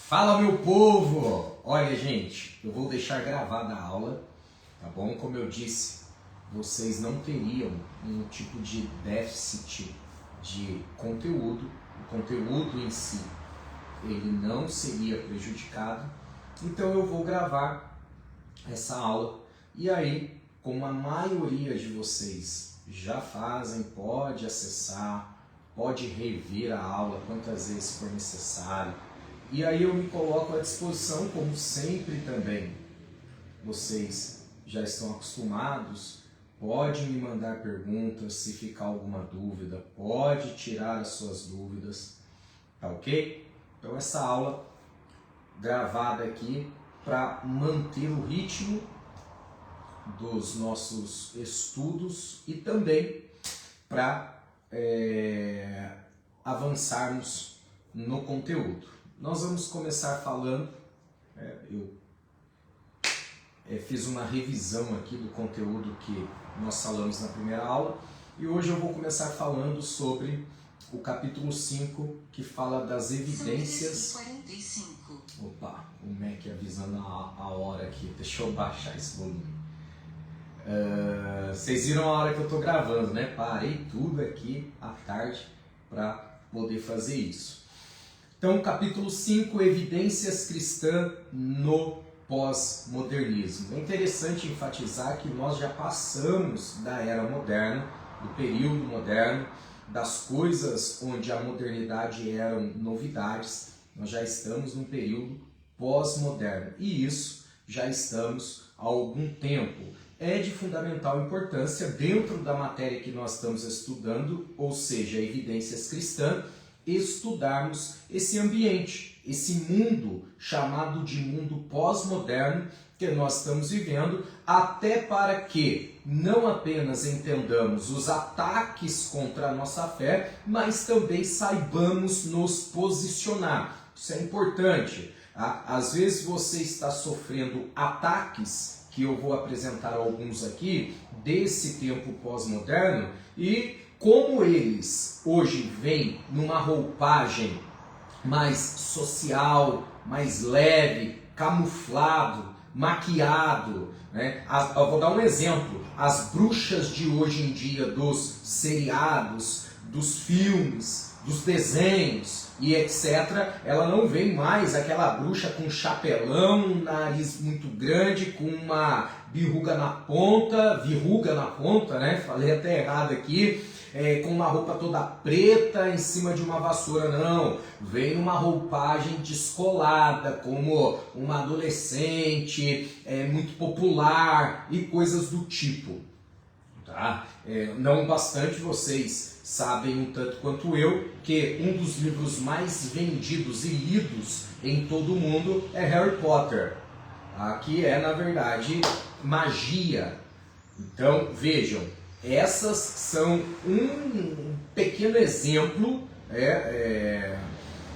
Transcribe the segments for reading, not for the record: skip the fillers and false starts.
Fala, meu povo! Olha, gente, eu vou deixar gravada a aula, tá bom? Como eu disse, vocês não teriam um tipo de déficit de conteúdo. O conteúdo em si, ele não seria prejudicado. Então eu vou gravar essa aula e aí, como a maioria de vocês já fazem, pode acessar, pode rever a aula quantas vezes for necessário. E aí eu me coloco à disposição, como sempre também. Vocês já estão acostumados, pode me mandar perguntas se ficar alguma dúvida, pode tirar as suas dúvidas, tá ok? Então essa aula gravada aqui para manter o ritmo dos nossos estudos e também para avançarmos no conteúdo. Nós vamos começar falando, eu fiz uma revisão aqui do conteúdo que nós falamos na primeira aula e hoje eu vou começar falando sobre o capítulo 5, que fala das evidências... 45. Opa, o Mac avisando a hora aqui, deixa eu baixar esse volume. Vocês viram a hora que eu estou gravando, né? Parei tudo aqui à tarde para poder fazer isso. Então, capítulo 5, evidências cristãs no pós-modernismo. É interessante enfatizar que nós já passamos da era moderna, do período moderno, das coisas onde a modernidade eram novidades. Nós já estamos num período pós-moderno e isso já estamos há algum tempo. É de fundamental importância dentro da matéria que nós estamos estudando, ou seja, evidências cristãs, estudarmos esse ambiente, esse mundo chamado de mundo pós-moderno que nós estamos vivendo, até para que não apenas entendamos os ataques contra a nossa fé, mas também saibamos nos posicionar. Isso é importante. Às vezes você está sofrendo ataques, que eu vou apresentar alguns aqui, desse tempo pós-moderno, e como eles hoje vêm numa roupagem mais social, mais leve, camuflado, maquiado, né? Eu vou dar um exemplo. As bruxas de hoje em dia dos seriados, dos filmes, dos desenhos e etc., ela não vem mais aquela bruxa com chapelão, nariz muito grande, com uma verruga na ponta, né? Falei até errado aqui. Com uma roupa toda preta em cima de uma vassoura, não. Vem uma roupagem descolada, como uma adolescente, muito popular e coisas do tipo. Tá? Não bastante vocês sabem um tanto quanto eu que um dos livros mais vendidos e lidos em todo o mundo é Harry Potter, que é na verdade magia. Então vejam, essas são um pequeno exemplo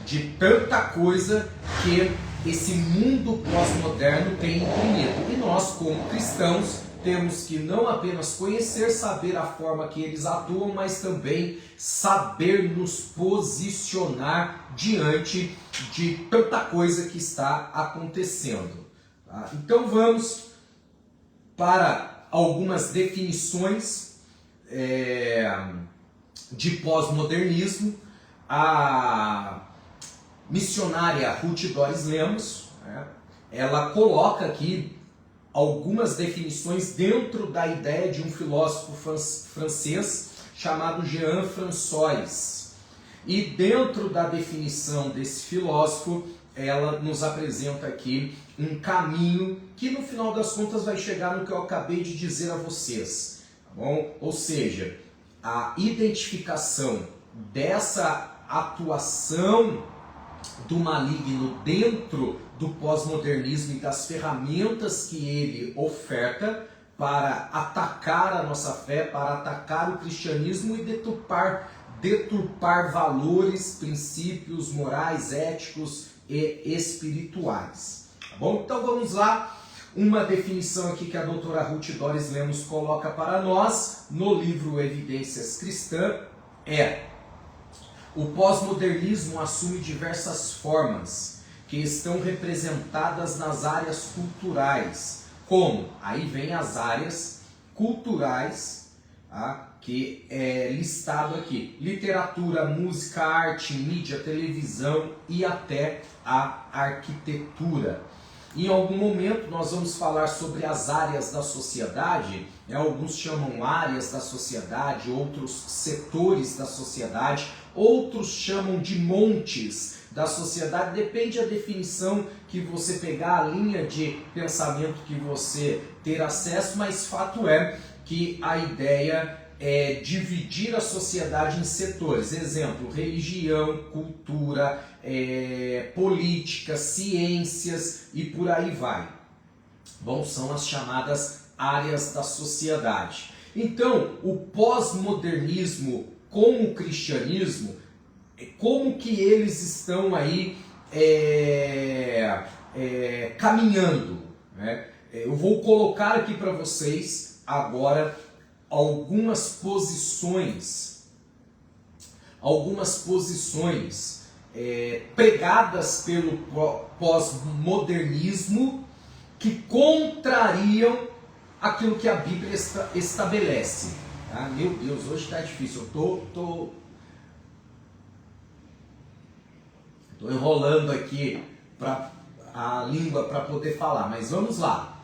de tanta coisa que esse mundo pós-moderno tem imprimido. E nós, como cristãos, temos que não apenas conhecer, saber a forma que eles atuam, mas também saber nos posicionar diante de tanta coisa que está acontecendo. Tá? Então vamos para algumas definições de pós-modernismo. A missionária Ruth Doris Lemos, ela coloca aqui algumas definições dentro da ideia de um filósofo francês chamado Jean François. E dentro da definição desse filósofo, ela nos apresenta aqui um caminho que no final das contas vai chegar no que eu acabei de dizer a vocês. Tá bom? Ou seja, a identificação dessa atuação do maligno dentro do pós-modernismo e das ferramentas que ele oferta para atacar a nossa fé, para atacar o cristianismo e deturpar valores, princípios morais, éticos e espirituais. Tá bom? Então vamos lá. Uma definição aqui que a doutora Ruth Doris Lemos coloca para nós no livro Evidências Cristãs é: o pós-modernismo assume diversas formas que estão representadas nas áreas culturais. Como? Aí vem as áreas culturais, tá? Que é listado aqui: literatura, música, arte, mídia, televisão e até a arquitetura. Em algum momento nós vamos falar sobre as áreas da sociedade, alguns chamam áreas da sociedade, outros setores da sociedade, outros chamam de montes da sociedade, depende da definição que você pegar, a linha de pensamento que você ter acesso, mas fato é que a ideia é dividir a sociedade em setores. Exemplo, religião, cultura, política, ciências e por aí vai. Bom, são as chamadas áreas da sociedade. Então, o pós-modernismo com o cristianismo, como que eles estão aí caminhando, né? Eu vou colocar aqui para vocês agora algumas posições pregadas pelo pós-modernismo que contrariam aquilo que a Bíblia estabelece. Ah, meu Deus, hoje está difícil, eu tô enrolando aqui a língua para poder falar, mas vamos lá.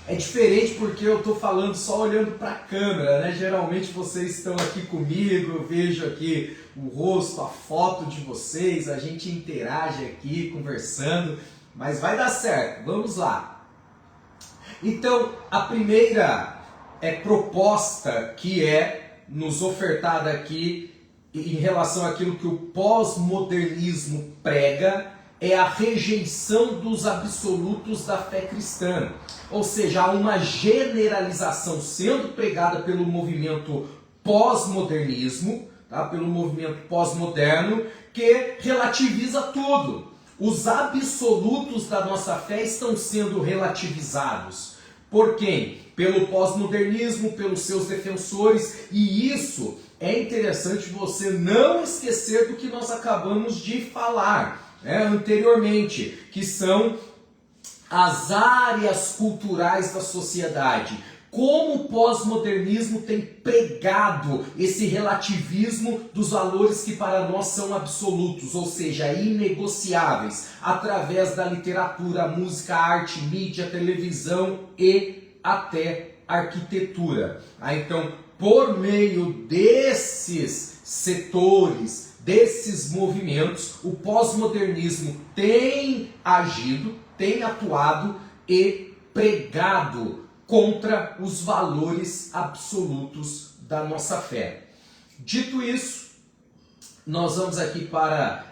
É diferente porque eu estou falando só olhando para a câmera, né? Geralmente vocês estão aqui comigo, eu vejo aqui o rosto, a foto de vocês, a gente interage aqui, conversando, mas vai dar certo, vamos lá. Então, a primeira proposta que é nos ofertada aqui em relação àquilo que o pós-modernismo prega é a rejeição dos absolutos da fé cristã. Ou seja, há uma generalização sendo pregada pelo movimento pós-modernismo, tá? Pelo movimento pós-moderno, que relativiza tudo. Os absolutos da nossa fé estão sendo relativizados. Por quem? Pelo pós-modernismo, pelos seus defensores, e isso é interessante você não esquecer do que nós acabamos de falar anteriormente, que são as áreas culturais da sociedade. Como o pós-modernismo tem pregado esse relativismo dos valores que para nós são absolutos, ou seja, inegociáveis, através da literatura, música, arte, mídia, televisão e até arquitetura. Então, por meio desses setores, desses movimentos, o pós-modernismo tem agido, tem atuado e pregado contra os valores absolutos da nossa fé. Dito isso, nós vamos aqui para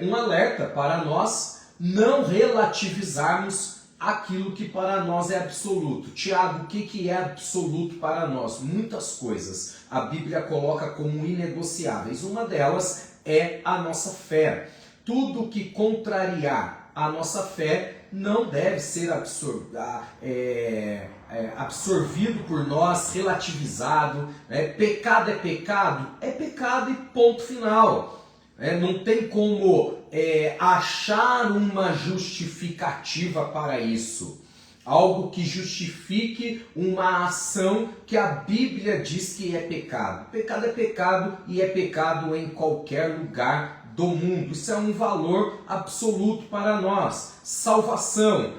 um alerta para nós não relativizarmos aquilo que para nós é absoluto. Tiago, o que é absoluto para nós? Muitas coisas a Bíblia coloca como inegociáveis. Uma delas é a nossa fé. Tudo que contrariar a nossa fé não deve ser absorvido por nós, relativizado. Pecado é pecado e ponto final. Não tem como achar uma justificativa para isso. Algo que justifique uma ação que a Bíblia diz que é pecado. Pecado é pecado e é pecado em qualquer lugar do mundo. Isso é um valor absoluto para nós. Salvação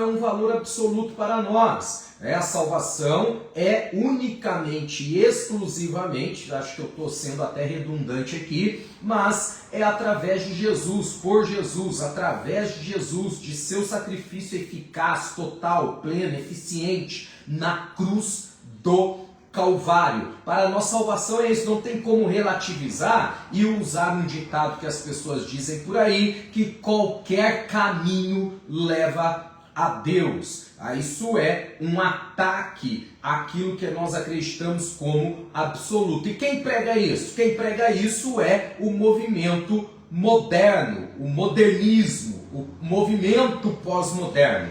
é um valor absoluto para nós. A salvação é unicamente e exclusivamente, acho que eu estou sendo até redundante aqui, mas é através de Jesus, por Jesus, através de Jesus, de seu sacrifício eficaz, total, pleno, eficiente, na cruz do Calvário. Para a nossa salvação é isso, não tem como relativizar e usar um ditado que as pessoas dizem por aí, que qualquer caminho leva a Deus. Isso é um ataque àquilo que nós acreditamos como absoluto. E quem prega isso? Quem prega isso é o movimento moderno, o modernismo, o movimento pós-moderno.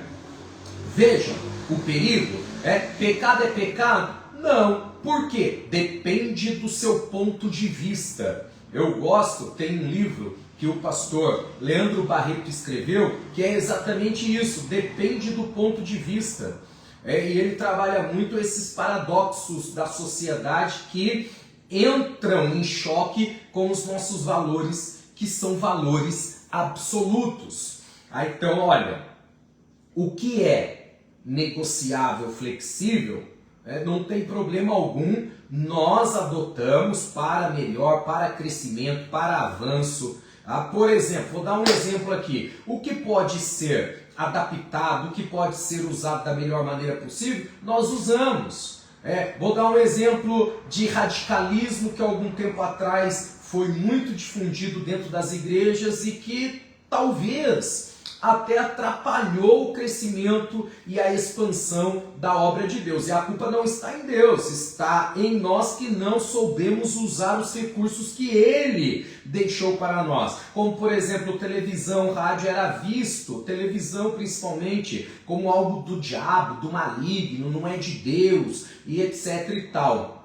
Vejam o perigo. Pecado é pecado? Não. Por quê? Depende do seu ponto de vista. Eu gosto, tem um livro que o pastor Leandro Barreto escreveu, que é exatamente isso, depende do ponto de vista. E ele trabalha muito esses paradoxos da sociedade que entram em choque com os nossos valores, que são valores absolutos. Então, olha, o que é negociável, flexível, não tem problema algum, nós adotamos para melhor, para crescimento, para avanço. Por exemplo, vou dar um exemplo aqui. O que pode ser adaptado, o que pode ser usado da melhor maneira possível, nós usamos. Vou dar um exemplo de radicalismo que algum tempo atrás foi muito difundido dentro das igrejas e que talvez até atrapalhou o crescimento e a expansão da obra de Deus. E a culpa não está em Deus, está em nós que não soubemos usar os recursos que Ele deixou para nós. Como, por exemplo, televisão, rádio era visto, televisão principalmente, como algo do diabo, do maligno, não é de Deus, e etc e tal.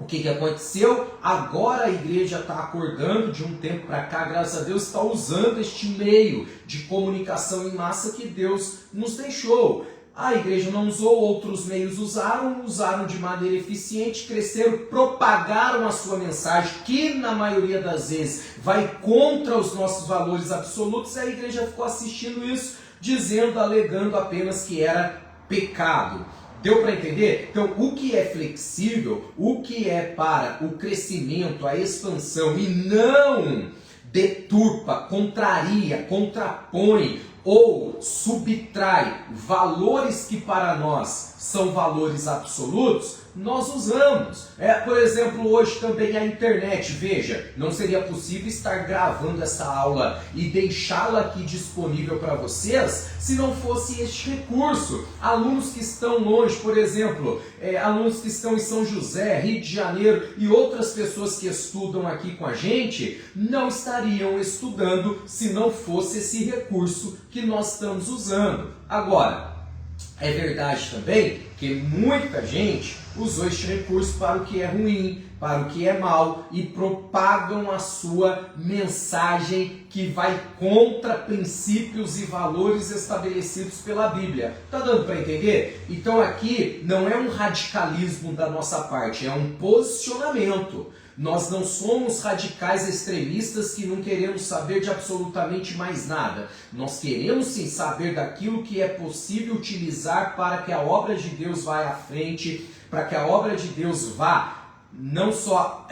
O que aconteceu? Agora a igreja está acordando, de um tempo para cá, graças a Deus, está usando este meio de comunicação em massa que Deus nos deixou. A igreja não usou, outros meios usaram de maneira eficiente, cresceram, propagaram a sua mensagem, que na maioria das vezes vai contra os nossos valores absolutos, e a igreja ficou assistindo isso, dizendo, alegando apenas que era pecado. Deu para entender? Então, o que é flexível, o que é para o crescimento, a expansão e não deturpa, contraria, contrapõe ou subtrai valores que para nós são valores absolutos, nós usamos. Por exemplo, hoje também a internet, veja, não seria possível estar gravando essa aula e deixá-la aqui disponível para vocês se não fosse este recurso. Alunos que estão longe, por exemplo, alunos que estão em São José, Rio de Janeiro e outras pessoas que estudam aqui com a gente, não estariam estudando se não fosse esse recurso que nós estamos usando. Agora, é verdade também que muita gente usou este recurso para o que é ruim, para o que é mal e propagam a sua mensagem que vai contra princípios e valores estabelecidos pela Bíblia. Tá dando para entender? Então aqui não é um radicalismo da nossa parte, é um posicionamento. Nós não somos radicais extremistas que não queremos saber de absolutamente mais nada. Nós queremos sim saber daquilo que é possível utilizar para que a obra de Deus vá à frente, para que a obra de Deus vá não só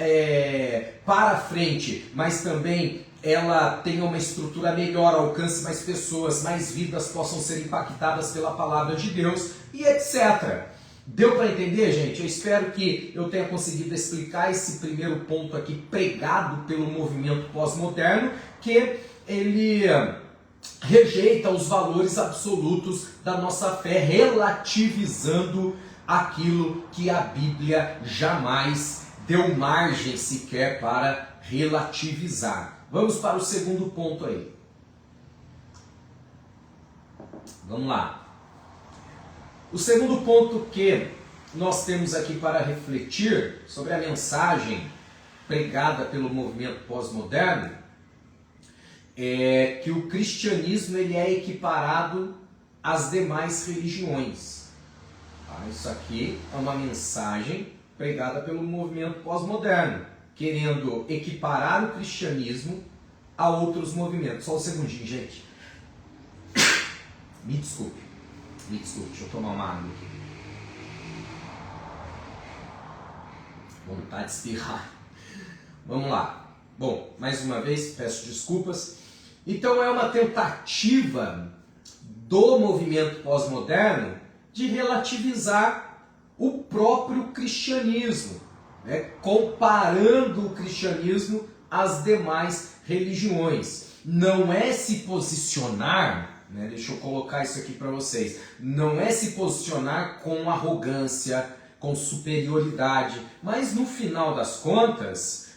para frente, mas também ela tenha uma estrutura melhor, alcance mais pessoas, mais vidas possam ser impactadas pela palavra de Deus e etc. Deu para entender, gente? Eu espero que eu tenha conseguido explicar esse primeiro ponto aqui pregado pelo movimento pós-moderno, que ele rejeita os valores absolutos da nossa fé, relativizando aquilo que a Bíblia jamais deu margem sequer para relativizar. Vamos para o segundo ponto aí. Vamos lá. O segundo ponto que nós temos aqui para refletir sobre a mensagem pregada pelo movimento pós-moderno é que o cristianismo ele é equiparado às demais religiões. Isso aqui é uma mensagem pregada pelo movimento pós-moderno, querendo equiparar o cristianismo a outros movimentos. Só um segundinho, gente. Me desculpe, deixa eu tomar uma água aqui. Vontade de espirrar. Vamos lá. Bom, mais uma vez, peço desculpas. Então é uma tentativa do movimento pós-moderno de relativizar o próprio cristianismo, comparando o cristianismo às demais religiões. Não é se posicionar, deixa eu colocar isso aqui para vocês, não é se posicionar com arrogância, com superioridade, mas no final das contas,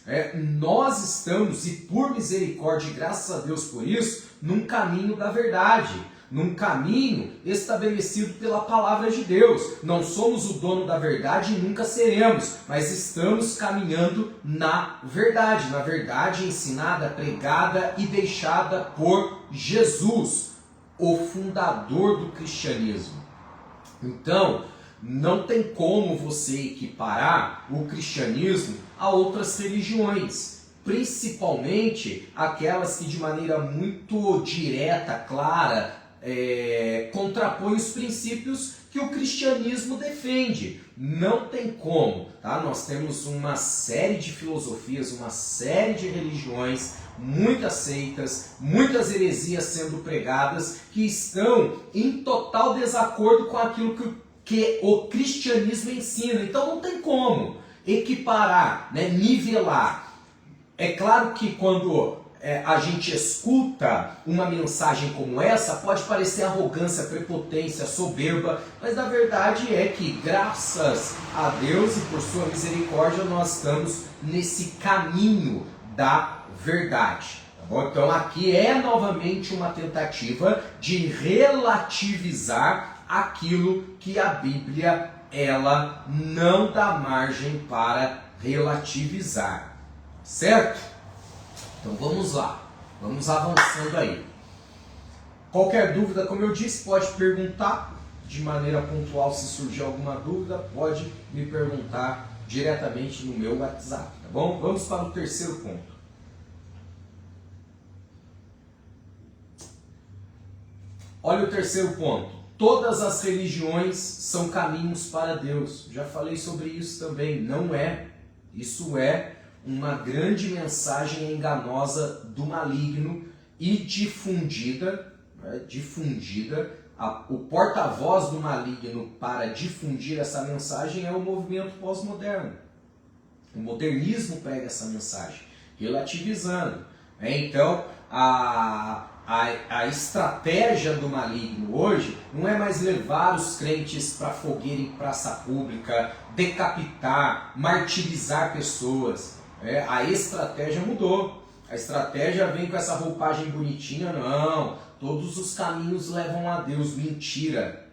nós estamos, e por misericórdia e graças a Deus por isso, num caminho da verdade. num caminho estabelecido pela palavra de Deus. Não somos o dono da verdade e nunca seremos, mas estamos caminhando na verdade ensinada, pregada e deixada por Jesus, o fundador do cristianismo. Então, não tem como você equiparar o cristianismo a outras religiões, principalmente aquelas que de maneira muito direta, clara, contrapõem os princípios que o cristianismo defende. Não tem como, tá? Nós temos uma série de filosofias, uma série de religiões, muitas seitas, muitas heresias sendo pregadas que estão em total desacordo com aquilo que o cristianismo ensina. Então não tem como equiparar, né, nivelar. É claro que quando a gente escuta uma mensagem como essa, pode parecer arrogância, prepotência, soberba, mas na verdade é que, graças a Deus e por sua misericórdia, nós estamos nesse caminho da verdade. Tá bom? Então aqui é novamente uma tentativa de relativizar aquilo que a Bíblia ela não dá margem para relativizar. Certo? Então vamos lá, vamos avançando aí. Qualquer dúvida, como eu disse, pode perguntar de maneira pontual. Se surgir alguma dúvida, pode me perguntar diretamente no meu WhatsApp, tá bom? Vamos para o terceiro ponto. Olha o terceiro ponto. Todas as religiões são caminhos para Deus. Já falei sobre isso também. Não é. Isso é uma grande mensagem enganosa do maligno e difundida, né, o porta-voz do maligno para difundir essa mensagem é o movimento pós-moderno. O modernismo prega essa mensagem, relativizando. Então, a estratégia do maligno hoje não é mais levar os crentes para fogueira em praça pública, decapitar, martirizar pessoas. A estratégia mudou. A estratégia vem com essa roupagem bonitinha. Não, todos os caminhos levam a Deus. Mentira.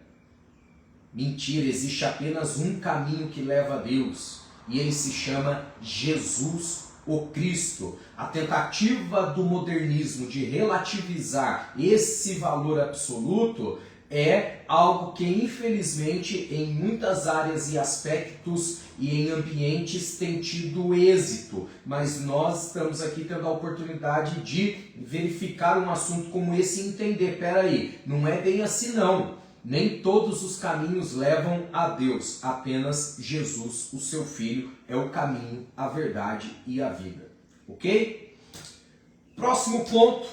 Mentira, existe apenas um caminho que leva a Deus. E ele se chama Jesus, o Cristo. A tentativa do modernismo de relativizar esse valor absoluto é algo que, infelizmente, em muitas áreas e aspectos e em ambientes tem tido êxito. Mas nós estamos aqui tendo a oportunidade de verificar um assunto como esse e entender, peraí, não é bem assim não. Nem todos os caminhos levam a Deus, apenas Jesus, o seu Filho, é o caminho, a verdade e a vida. Ok? Próximo ponto,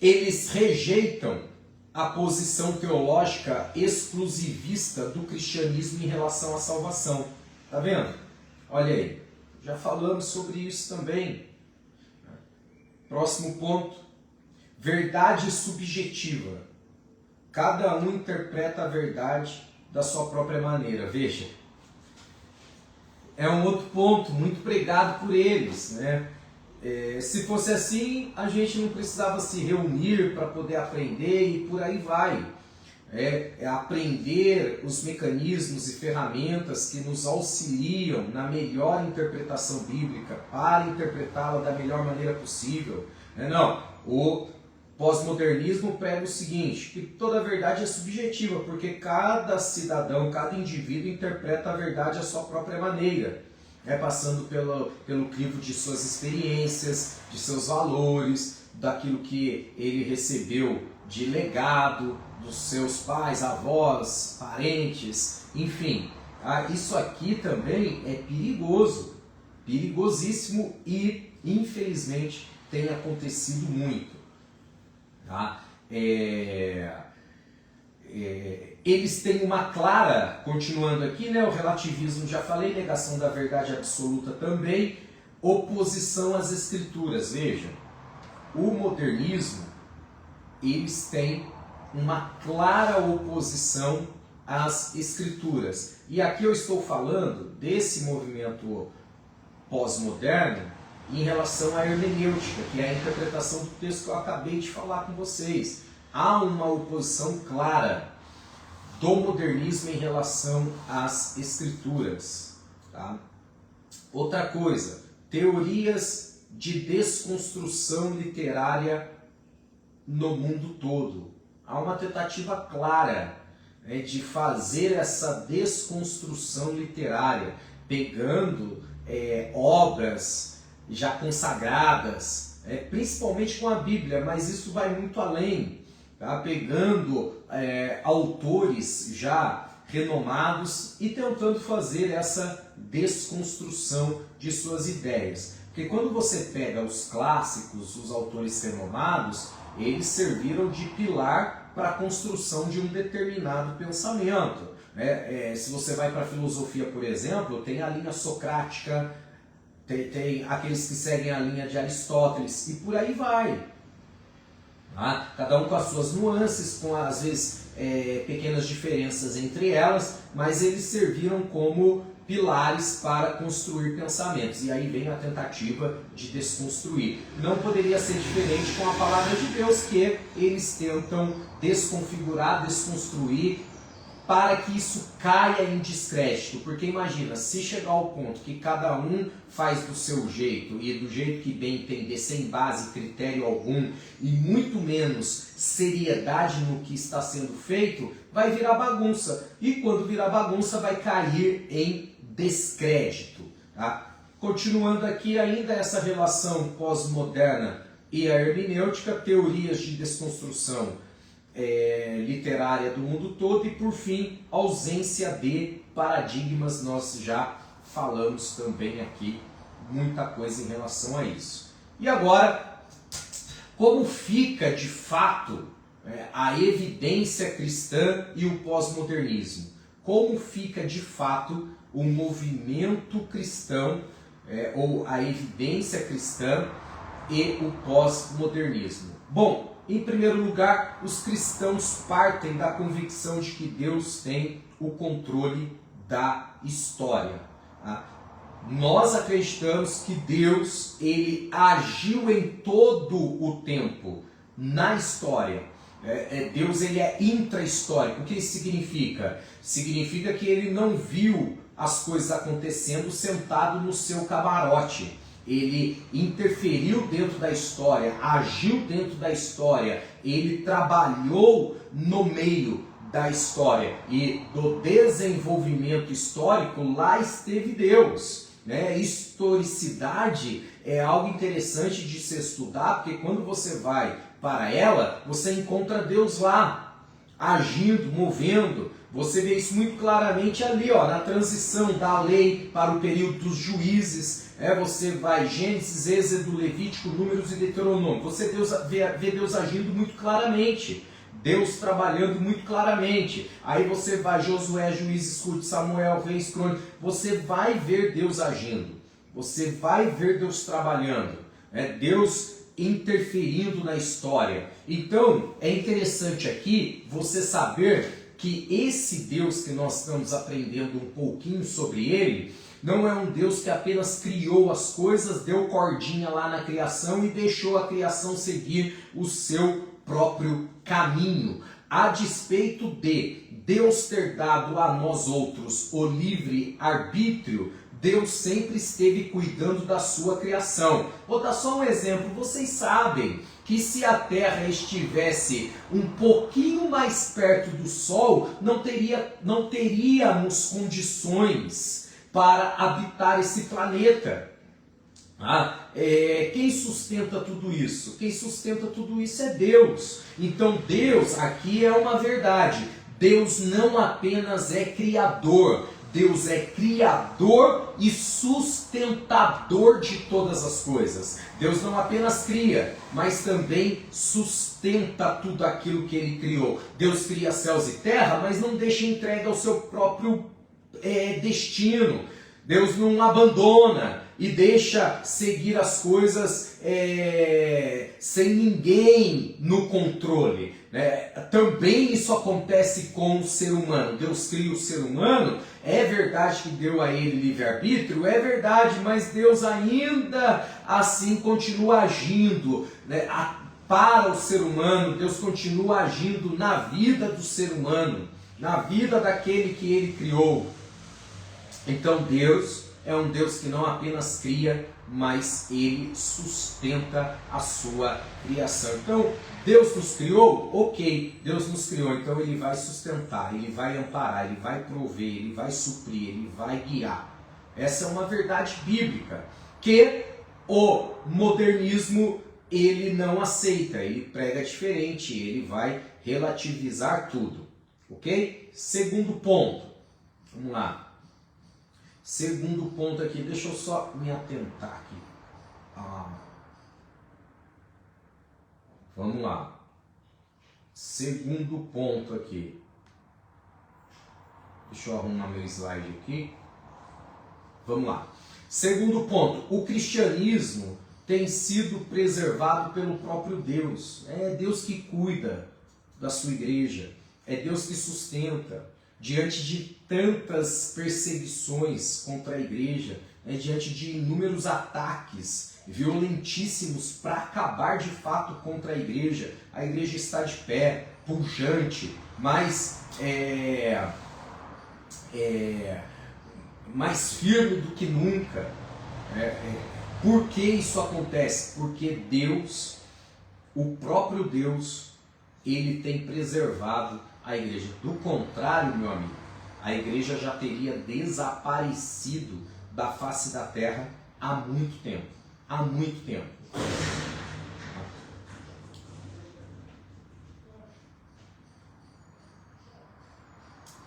eles rejeitam a posição teológica exclusivista do cristianismo em relação à salvação. Tá vendo? Olha aí, já falamos sobre isso também. Próximo ponto, verdade subjetiva. Cada um interpreta a verdade da sua própria maneira. Veja, é um outro ponto muito pregado por eles, né? Se fosse assim, a gente não precisava se reunir para poder aprender e por aí vai. Aprender os mecanismos e ferramentas que nos auxiliam na melhor interpretação bíblica para interpretá-la da melhor maneira possível. Não, o pós-modernismo prega o seguinte, que toda verdade é subjetiva, porque cada cidadão, cada indivíduo interpreta a verdade à sua própria maneira. Passando pelo crivo de suas experiências, de seus valores, daquilo que ele recebeu de legado dos seus pais, avós, parentes, enfim. Isso aqui também é perigoso, perigosíssimo e, infelizmente, tem acontecido muito. Tá? Eles têm uma clara, continuando aqui, né, o relativismo já falei, negação da verdade absoluta também, oposição às escrituras. Veja, o modernismo, eles têm uma clara oposição às escrituras. E aqui eu estou falando desse movimento pós-moderno em relação à hermenêutica, que é a interpretação do texto que eu acabei de falar com vocês. há uma oposição clara do modernismo em relação às escrituras. Tá? Outra coisa, teorias de desconstrução literária no mundo todo. Há uma tentativa clara, né, de fazer essa desconstrução literária, pegando obras já consagradas, principalmente com a Bíblia, mas isso vai muito além, tá? Pegando autores já renomados e tentando fazer essa desconstrução de suas ideias. Porque quando você pega os clássicos, os autores renomados, eles serviram de pilar para a construção de um determinado pensamento. Se você vai para a filosofia, por exemplo, tem a linha socrática, tem aqueles que seguem a linha de Aristóteles, e por aí vai. Tá? Cada um com as suas nuances, com às vezes pequenas diferenças entre elas, mas eles serviram como pilares para construir pensamentos. E aí vem a tentativa de desconstruir. Não poderia ser diferente com a palavra de Deus, que eles tentam desconfigurar, desconstruir, para que isso caia em descrédito. Porque imagina, se chegar ao ponto que cada um faz do seu jeito e do jeito que bem entender, sem base, critério algum, e muito menos seriedade no que está sendo feito, vai virar bagunça. E quando virar bagunça, vai cair em descrédito. Tá? Continuando aqui ainda essa relação pós-moderna e a hermenêutica, teorias de desconstrução literária do mundo todo, e por fim, ausência de paradigmas. Nós já falamos também aqui muita coisa em relação a isso. E agora, como fica de fato a evidência cristã e o pós-modernismo? Como fica de fato o movimento cristão, ou a evidência cristã e o pós-modernismo? Bom, em primeiro lugar, os cristãos partem da convicção de que Deus tem o controle da história. Tá? Nós acreditamos que Deus ele agiu em todo o tempo na história. Deus ele é intra-histórico. O que isso significa? Significa que ele não viu as coisas acontecendo sentado no seu camarote. Ele interferiu dentro da história, agiu dentro da história, ele trabalhou no meio da história, e do desenvolvimento histórico lá esteve Deus. Historicidade é algo interessante de se estudar, porque quando você vai para ela, você encontra Deus lá, agindo, movendo. Você vê isso muito claramente ali, na transição da lei para o período dos juízes. Você vai Gênesis, Êxodo, Levítico, Números e Deuteronômio. Você vê Deus agindo muito claramente. Deus trabalhando muito claramente. Aí você vai Josué, Juízes, Ruth, Samuel, Reis, Crônicas. Você vai ver Deus agindo. Você vai ver Deus trabalhando. Deus interferindo na história. Então, é interessante aqui você saber que esse Deus que nós estamos aprendendo um pouquinho sobre ele, não é um Deus que apenas criou as coisas, deu cordinha lá na criação e deixou a criação seguir o seu próprio caminho. A despeito de Deus ter dado a nós outros o livre arbítrio, Deus sempre esteve cuidando da sua criação. Vou dar só um exemplo. Vocês sabem que se a Terra estivesse um pouquinho mais perto do Sol, não teríamos condições para habitar esse planeta. Quem sustenta tudo isso? Quem sustenta tudo isso é Deus. Então Deus, aqui é uma verdade, Deus não apenas é criador, Deus é criador e sustentador de todas as coisas. Deus não apenas cria, mas também sustenta tudo aquilo que Ele criou. Deus cria céus e terra, mas não deixa entregue ao seu próprio destino. Deus não abandona e deixa seguir as coisas sem ninguém no controle. Também isso acontece com o ser humano. Deus cria o ser humano, é verdade que deu a ele livre-arbítrio, é verdade, mas Deus ainda assim continua agindo, para o ser humano, Deus continua agindo na vida do ser humano, na vida daquele que ele criou. Então Deus é um Deus que não apenas cria, mas ele sustenta a sua criação. Então, Deus nos criou? Ok, Deus nos criou, então ele vai sustentar, ele vai amparar, ele vai prover, ele vai suprir, ele vai guiar. Essa é uma verdade bíblica que o modernismo ele não aceita, ele prega diferente, ele vai relativizar tudo, ok? Segundo ponto, vamos lá. Segundo ponto aqui, deixa eu só me atentar aqui. Vamos lá. Segundo ponto aqui. Deixa eu arrumar meu slide aqui. Vamos lá. Segundo ponto, o cristianismo tem sido preservado pelo próprio Deus. É Deus que cuida da sua igreja. É Deus que sustenta. Diante de tantas perseguições contra a igreja, diante de inúmeros ataques violentíssimos para acabar de fato contra a igreja está de pé, pujante, mais firme do que nunca. Por que isso acontece? Porque Deus, o próprio Deus, ele tem preservado a igreja. Do contrário, meu amigo, a igreja já teria desaparecido da face da terra há muito tempo. Há muito tempo.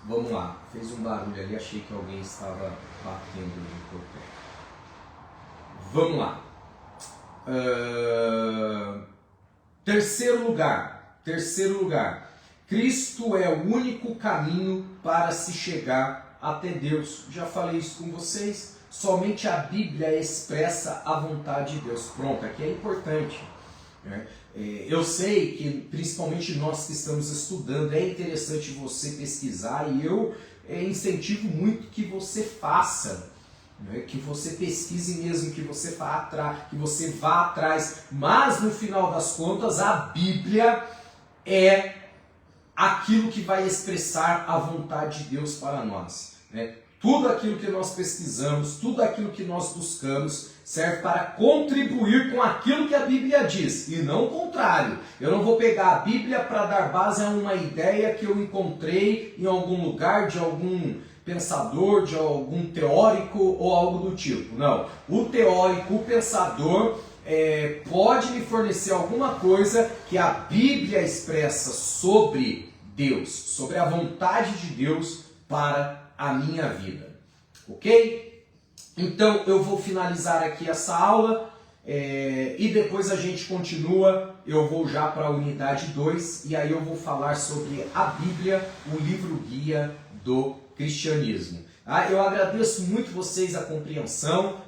Vamos lá. Fez um barulho ali, achei que alguém estava batendo no portão. Vamos lá. Terceiro lugar. Cristo é o único caminho para se chegar até Deus. Já falei isso com vocês. Somente a Bíblia expressa a vontade de Deus. Pronto, aqui é importante. Eu sei que, principalmente nós que estamos estudando, é interessante você pesquisar e eu incentivo muito que você faça. Que você pesquise mesmo, que você vá atrás. Mas, no final das contas, a Bíblia é aquilo que vai expressar a vontade de Deus para nós. Tudo aquilo que nós pesquisamos, tudo aquilo que nós buscamos, serve para contribuir com aquilo que a Bíblia diz, e não o contrário. Eu não vou pegar a Bíblia para dar base a uma ideia que eu encontrei em algum lugar, de algum pensador, de algum teórico ou algo do tipo. Não. O teórico, o pensador, pode me fornecer alguma coisa que a Bíblia expressa sobre Deus, sobre a vontade de Deus para a minha vida. Ok? Então eu vou finalizar aqui essa aula e depois a gente continua. Eu vou já para a unidade 2 e aí eu vou falar sobre a Bíblia, o livro guia do cristianismo. Eu agradeço muito vocês a compreensão,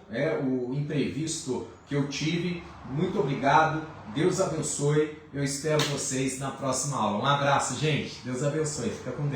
o imprevisto que eu tive. Muito obrigado, Deus abençoe. Eu espero vocês na próxima aula. Um abraço, gente. Deus abençoe. Fica com Deus.